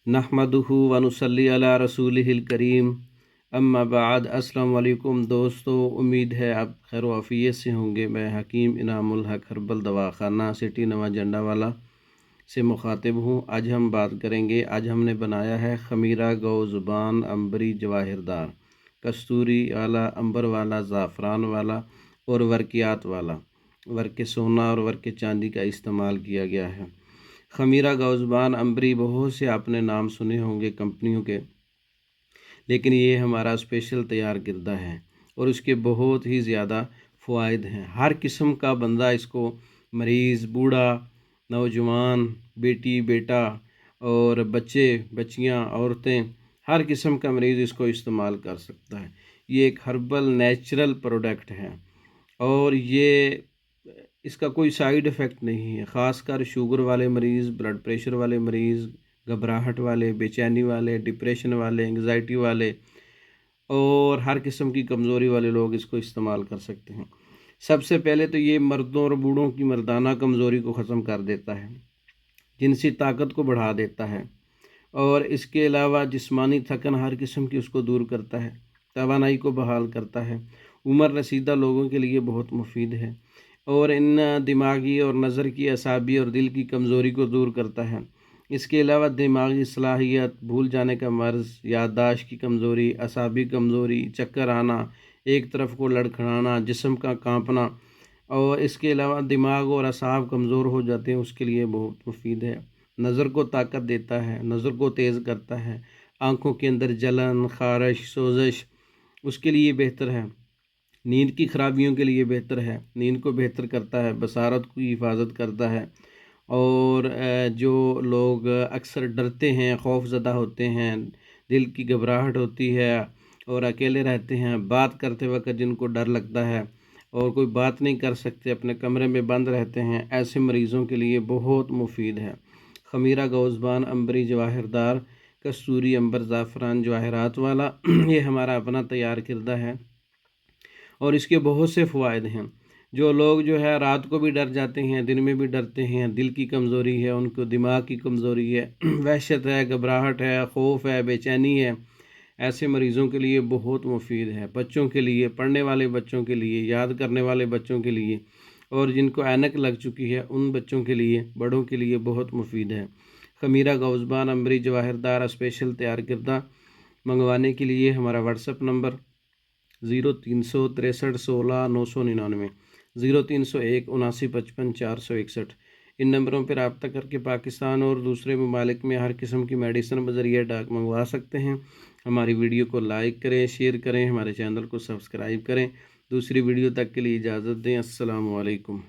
नहमदुहु व नुसल्ली अला रसूलिहिल करीम अम्मा बाद। अस्सलाम वालेकुम दोस्तों, उम्मीद है आप खैर आफियत से होंगे। मैं हकीम इनामुल हक हर्बल दवाखाना सिटी नवा जंडा वाला से मुखातिब हूँ। आज हम बात करेंगे, आज हमने बनाया है खमीरा गौ ज़ुबान अंबरी जवाहिरदार, कस्तूरी वाला, अंबर वाला, ज़ाफ़रान वाला और वर्कियात वाला। वर्क सोना और वर्क चांदी का इस्तेमाल किया गया है। खमीरा गौज़बान अंबरी बहुत से आपने नाम सुने होंगे कंपनियों के, लेकिन ये हमारा स्पेशल तैयार किरदा है और इसके बहुत ही ज़्यादा फ़वाइद हैं। हर किस्म का बंदा इसको, मरीज़, बूढ़ा, नौजवान, बेटी, बेटा और बच्चे, बच्चियां, औरतें, हर किस्म का मरीज़ इसको इस्तेमाल कर सकता है। ये एक हर्बल नेचुरल प्रोडक्ट है और ये इसका कोई साइड इफ़ेक्ट नहीं है। ख़ासकर शुगर वाले मरीज़, ब्लड प्रेशर वाले मरीज़, घबराहट वाले, बेचैनी वाले, डिप्रेशन वाले, एंग्जाइटी वाले और हर किस्म की कमज़ोरी वाले लोग इसको इस्तेमाल कर सकते हैं। सबसे पहले तो ये मर्दों और बूढ़ों की मर्दाना कमज़ोरी को ख़त्म कर देता है, जिनसी ताकत को बढ़ा देता है और इसके अलावा जिस्मानी थकन हर किस्म की उसको दूर करता है, तवानाई को बहाल करता है। उम्र रसीदा लोगों के लिए बहुत मुफीद है और इन दिमागी और नज़र की, असाबी और दिल की कमज़ोरी को दूर करता है। इसके अलावा दिमागी सलाहियत, भूल जाने का मर्ज़, याददाश्त की कमज़ोरी, असाबी कमज़ोरी, चक्कर आना, एक तरफ को लड़खड़ाना, जिस्म का कांपना और इसके अलावा दिमाग और असाब कमज़ोर हो जाते हैं, उसके लिए बहुत मुफीद है। नज़र को ताकत देता है, नज़र को तेज़ करता है। आँखों के अंदर जलन, खारिश, सोजश, उसके लिए बेहतर है। नींद की खराबियों के लिए बेहतर है, नींद को बेहतर करता है, बसारत की हिफाजत करता है। और जो लोग अक्सर डरते हैं, खौफज़दा होते हैं, दिल की घबराहट होती है और अकेले रहते हैं, बात करते वक्त जिनको डर लगता है और कोई बात नहीं कर सकते, अपने कमरे में बंद रहते हैं, ऐसे मरीज़ों के लिए बहुत मुफीद है। खमीरा गौज़बान अंबरी जवाहिरदार, कस्तूरी, अंबर, ज़ाफ़रान, जवाहरात वाला ये हमारा अपना तैयार किरदा है और इसके बहुत से फ़वाइद हैं। जो लोग जो है रात को भी डर जाते हैं, दिन में भी डरते हैं, दिल की कमज़ोरी है, उनको दिमाग की कमज़ोरी है, वहशत है, घबराहट है, खौफ है, बेचैनी है, ऐसे मरीज़ों के लिए बहुत मुफीद है। बच्चों के लिए, पढ़ने वाले बच्चों के लिए, याद करने वाले बच्चों के लिए और जिनको ऐनक लग चुकी है उन बच्चों के लिए, बड़ों के लिए बहुत मुफीद है। खमीरा गौज़बान अंबरी जवाहिरदार स्पेशल तैयार किरदा मंगवाने के लिए हमारा व्हाट्सअप नंबर 036316 999, 0301 7955 461। इन नंबरों पर रब्ता करके पाकिस्तान और दूसरे ममालिक में हर किस्म की मेडिसिन बज़रिया डाक मंगवा सकते हैं। हमारी वीडियो को लाइक करें, शेयर करें, हमारे चैनल को सब्सक्राइब करें। दूसरी वीडियो तक के लिए इजाज़त दें। अस्सलामु अलैकुम।